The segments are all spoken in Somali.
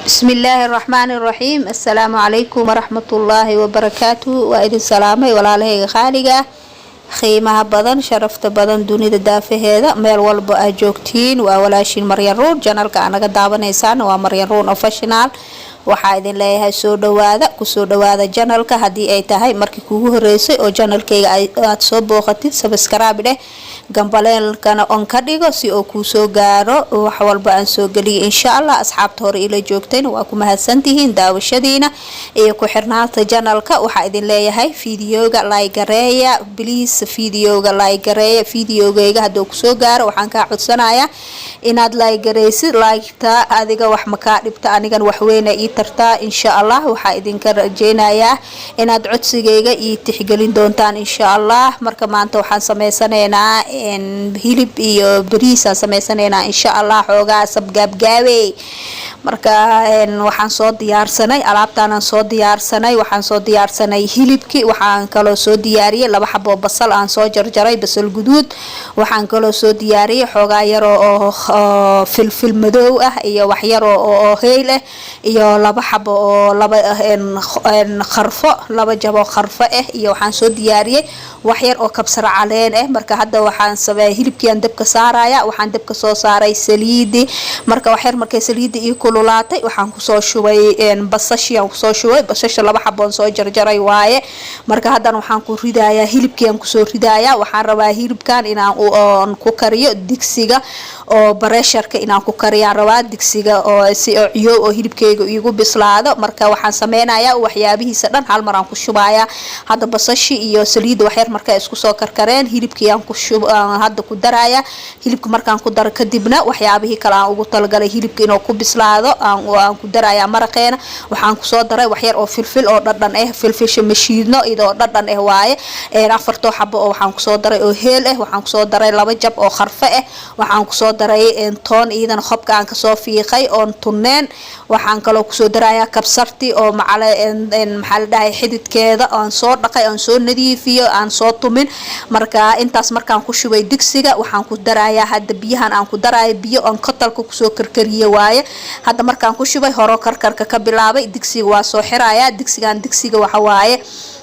بسم الله الرحمن الرحيم. السلام عليكم ورحمة الله وبركاته. وإذن سلامي ولا عليه خالقة خيمها بدن شرفت بدن دوني دافه هذا ميل والبو أجوكتين وأولاشين مريان رون جانالك أنا قد دابنيسان ومريان رون أوفاشنال waxaa idin leeyahay soo dhawaada channelka hadii ay tahay markii kuugu horeysay oo channelkayga aad soo booqatid subscribe dheh gambaleelkana on ka dhigo si oo ku soo gaaro wax walba aan soo galiyo insha Allah asxaabta hore ila joogteen waa ku mahadsantihiin daawashadiina iyo ku xirnaanta channelka waxaa idin leeyahay videoga like gareeya please videoga like gareeya videogayga haduu ku soo gaaro waxaan ka codsanayaa inaad like gareysid like-ta adiga wax ma ka dhibta anigan wax weyn tarta insha Allah waxa idinka rajeenayaa inaad codsigayga ii tixgelin doontaan insha Allah marka maanta waxaan sameysanaynaa hilib iyo bariis aan sameysanaynaa insha Allah xoogaa sabgaabgaabay marka waxaan soo diyaarsanay alaabtaan aan soo diyaarsanay waxaan soo diyaarsanay hilibki waxaan kala soo diyaariyay laba xabo basal aan soo jarjaray basal guduud waxaan kala soo diyaariyay xoogaa yar oo filfil madow ah iyo wax yar oo heel ah iyo laba xabo oo laba kharfo laba jabo kharfo ah iyo waxaan soo diyaariyay wax yar oo kabsar caleen ah marka hadda waxaan sameeyay hilibkii dabka saaraya waxaan dabka soo saaray saliidi marka wax yar markay saliidi ii kululaatay waxaan ku soo shubay basashi aan ku soo shubay basasha laba xabo soo jarjaray waaye marka hadda waxaan ku ridayaa hilibkii aan ku soo ridayaa waxaan rabaa hilibkan inaan ku kariyo digsiga oo pressure-ka inaan ku kariyo rabaa digsiga oo si ciyo oo hilibkayga igu bislaado marka waxaan sameynayaa waxyaabihiisa dhan hal mar aan ku shubayaa hadda basashi iyo saliid wax yar marka isku soo karkareen hilibkii aan ku hadda ku darayaa hilibka markaan ku daro kadibna waxyaabihii kale aan ugu talagalay hilibka inuu ku bislaado aan ku darayaa maraqeena waxaan ku soo daray wax yar oo filfil oo dhadhan ah filfisha mashiidno idoo dhadhan ah waaye afarto xabo oo waxaan ku soo daray oo heel ah waxaan ku soo daray laba jab oo kharfo ah waxaan ku soo daray toon iidan khobka aan ka soo fiiqay oo tunneen waxaan kaloo ku soo darayaa kabsarti oo maxaa la dhahay xididkeeda aan soo dhaqay aan soo nadiifiyo aan soo tumin marka intaas markaan ku shubay digsiga waxaan ku darayaa hadda biyahan aan ku darayo biyo aan kotalka ku soo karkariyo waaye hadda markaan ku shubay horo karkarka ka bilaabay digsiga waa soo xirayaa digsiga waxa waaye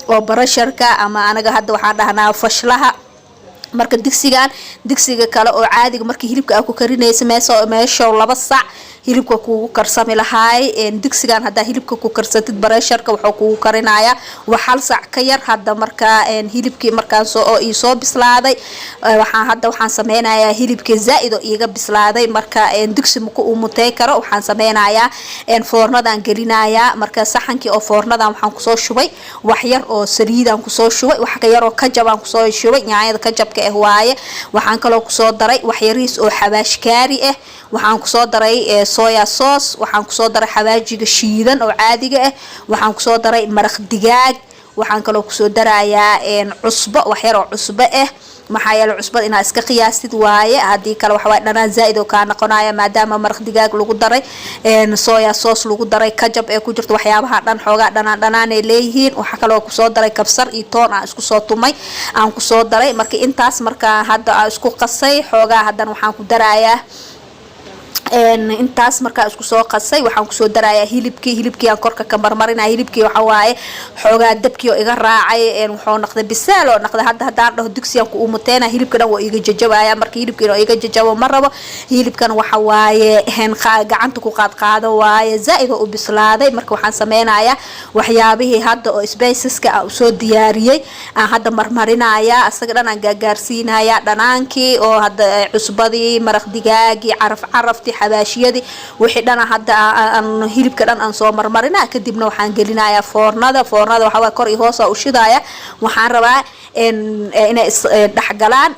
oo barasharka ama anaga hadda waxaan dhahnaa fashlaha marka digsiga kale oo caadiga markii hilibka aad ku karinayso meesha 2 sac hilibka kuugu karsami lahaay digsigan hadda hilibka ku karsatid bareesharka wuxuu kuugu karinayaa wax hal sac ka yar hadda marka hilibkii markaan soo bislaaday waxaan sameynayaa hilibkii zaaid oo iiga bislaaday marka digsi ma ku umutay karo waxaan sameynayaa foornadan gelinayaa marka saxankii oo foornadan waxaan ku soo shubay wax yar oo saliidaan ku soo shubay wax ka yar oo kajabaan ku soo shubay yaanyada kajabka ah waaye waxaan kaloo ku soo daray wax yariis oo xabaashkaari ah waxaan ku soo daray soya sauce waxaan ku soo daray xawaajiga shiidan oo caadiga ah waxaan ku soo daray maraq digaag waxaan kaloo ku soo darayaa cusbo wax yar oo cusbo ah maxaa yeelay cusbada ina iska qiyaastid waaye hadii kale waxa way dhanaan zaaid oo ka noqonaya maadaama maraq digaag lagu daray soya sauce lagu daray kajab ee ku jirto waxyaabaha dhan xoogaa dhanaan ay leeyihiin waxa kale oo ku soo daray kabsar iyo toon aan isku soo tumay aan ku soo daray marka intaas marka hadda isku qasay xoogaa hadan waxaan ku darayaa intaas marka isku soo qasay waxaan ku soo darayaa hilibkii aan korka ka marmarinaa hilibkii waxa waaye xoogaa dabkii oo iga raacay wuxuu noqday bisaal oo noqday hadda hadaan dhaho digsiyan ku umuteena hilibka dhan waa iga jajabaya marka hilibkii oo iga jajabo ma rabo hilibkan waxa waaye gacanta ku qaado waaye zaaid oo bislaaday marka waxaan sameynayaa waxyaabihii hadda oo spiceska aan soo diyaariyay aan hadda marmarinaya asaga dhan aan gaarsiinaya dhanaankii oo hadda cusbadii maraq digaagi carafti xabaashiyadi wixii dhan hadda aan hilibka dhan aan soo marmarinaa kadibna waxaan gelinayaa foornada waxa waa kor iyo hoos u shidaya waxaan rabaa inay dhaxgalaan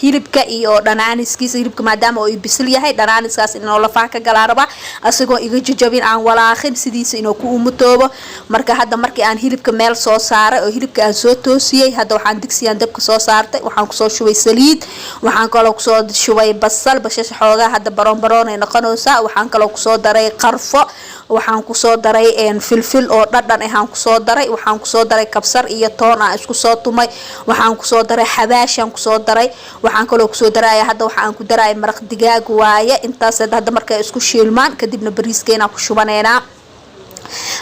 hilibka iyo dhanaaniskiisa hilibka maadaama uu bisil yahay dhanaaniskaas inuu lafaha ka galaan raba asagoo iga jajabin aan walaaqin sidiisa inuu ku umutoobo marka hadda markii aan hilibka meel soo saaray oo hilibka aan soo toosiyay hadda waxaan digsiyan dabka soo saartay waxaan ku soo shubay saliid waxaan kaloo ku soo shubay basal basasha xoogaa hadda baroon ay noqonaysaa waxaan kaloo ku soo daray qarfo waxaan ku soo daray filfil oo dhadhan ahaan ku soo daray waxaan ku soo daray kabsar iyo toon aan isku soo tumay waxaan ku soo daray xabaashan ku soo daray waxaan kaloo ku soo daray hadda waxaan ku daray maraq digaag waaye intaas hadda markay isku shiilmaan kadibna bariiskeena ku shubaneena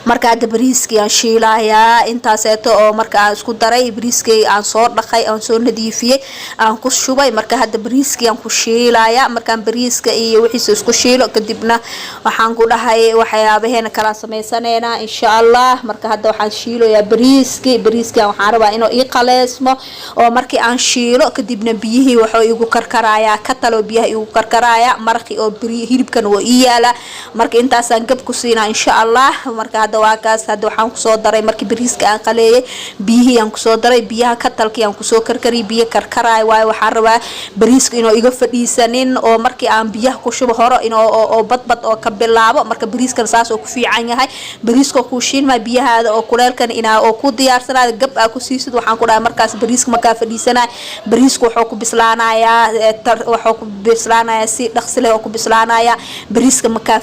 marka hadda bariiskii aan shiilayaa intaaseeto oo marka aan isku daray bariiskii aan soo dhaqay aan soo nadiifiyay aan ku shubay marka hadda bariiskii aan ku shiilayaa markaan bariiska iyo wixiisa isku shiilo kadibna waxaan ku dhahay waxyaabaheena kala sameysanaynaa insha Allah marka hadda waxaan shiilayaa bariiskii waxaan rabaa inuu ii qaleesmo oo markii aan shiilo kadibna biyihii waxa igu karkarayaa ka talo biyaha igu karkaraya marqi oo hilibkan oo ii yaala marka intaas aan gab ku siinaa insha Allah marka hadda waa kaas hadda waxaan ku soo daray markii bariiska aan qaleeyay biyihii aan ku soo daray biyaha ka talkii aan ku soo karkariyay biyo karkaraay waay waxaan rabaa bariiska inuu iga fadhiisanin oo markii aan biyaha ku shubo horo inuu oo badbad oo ka bilaabo marka bariiskan saas oo ku fiican yahay bariiska ku shiilma biyahaada oo kuleelkan ina oo ku diyaarsanaad gab aa ku siisid waxaan ku dhahay markaas bariiska marka fadhiisanaa bariisku wuxuu ku bislaanayaa si dhaqsi leh oo ku bislaanayaa bariiska marka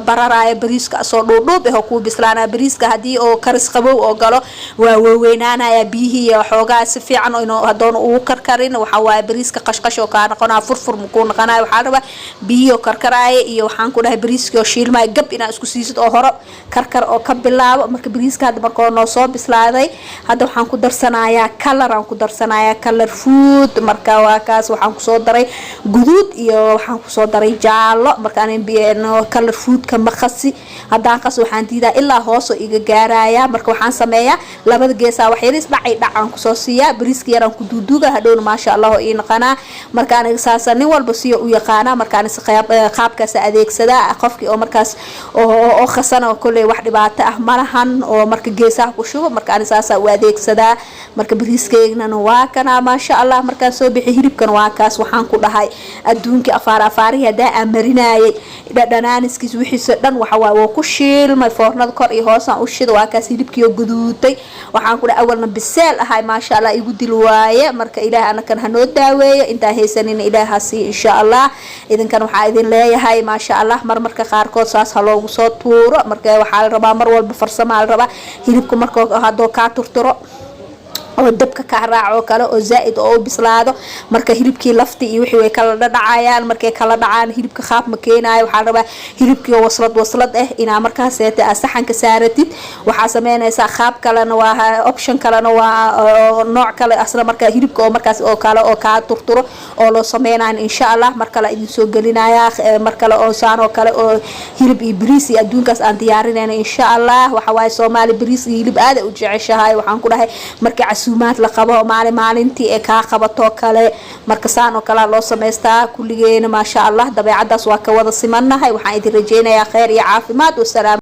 bararaaya bariiska soo dhuudhuub ku bislaana bariiska hadii oo karis qabow oo galo waa weynaanaya biyihii xoogaa si fiican oo inuu hadoon uu karkarin waxa waa bariiska qashqash oo ka noqonaa furfur ku noqonaa waxa raba biyo karkaraay iyo waxaan ku dhahay bariiska oo shiilmay gab ina isku siisid oo horo karkar oo ka bilaabo marka bariiska hadda markoo noo soo bislaaday hadda waxaan ku darsanayaa color food marka waa kaas waxaan ku soo daray guduud iyo waxaan ku soo daray jaalo marka aan biyo color food ka maqasi hadda qas waxaan diidaa ilaa hoos oo iga gaaraya marka waxaan sameeyaa labada geesaa wax yar is dhacay dhacaan ku soo siiya bariiska yaraan ku duuduga hadhow ma sha Allah oo ii naqana marka aniga saasan nin walba si u yaqaana marka aniga qaabkaas adeegsada qofkii oo markaas oo khasana kulay wax dhibaato ah malahan oo marka geesaha ku shubo marka aniga saasa u adeegsada marka bariiskeena waa kana ma sha Allah marka soo bixi hilibkan waa kaas waxaan ku dhahay adduunka afaarihi hada amarinayay dhadhanaaniskiis wixiisa dhan waxa waa ku shiilmay foornada kor iyo hoos aan u shido waa kaas hilibkii guduutay waxaan ku dhahay awalna biseel ahay ma sha Allah igu dil waaye marka ilaahay anakan hanoo daaweeyo inta haysanin ilaahay si insha Allah idinkan waxa idin leeyahay ma sha Allah marmarka qaar kood saas haloogu soo tuuro marka waxa la rabaa mar walba farsamo la rabaa hilibku markoo hadoo ka turturo oo dabka ka raaco kale oo zaid oo bislaado marka hilibkii lafti iyo wixii way kala dhacayaan markay kala dhacaan hilibka qaab ma keenayo waxa rabaa hilibkii waslad ina markaas seeta saxanka saaratid waxa sameynaysa qaab kalena waa option kalena waa nooc kale asla marka hilibka oo markaas oo kale oo ka turturo oo loo sameeyaan insha Allah marka la idin soo gelinaya marka la oo saan oo kale oo hilib iyo bariis iyo adduunkaas aan diyaarinayna insha Allah waxa way Soomaali bariis iyo hilib aad u jeceshahay waxaan ku dhahay marka casuumaad la qabo maalintii ee ka qabato kale marka saan oo kale loo sameystaa kulligeena ma sha Allah dabeecadaas waa ka wada simanahay waxaan idin rajeynayaa khayr iyo caafimaad.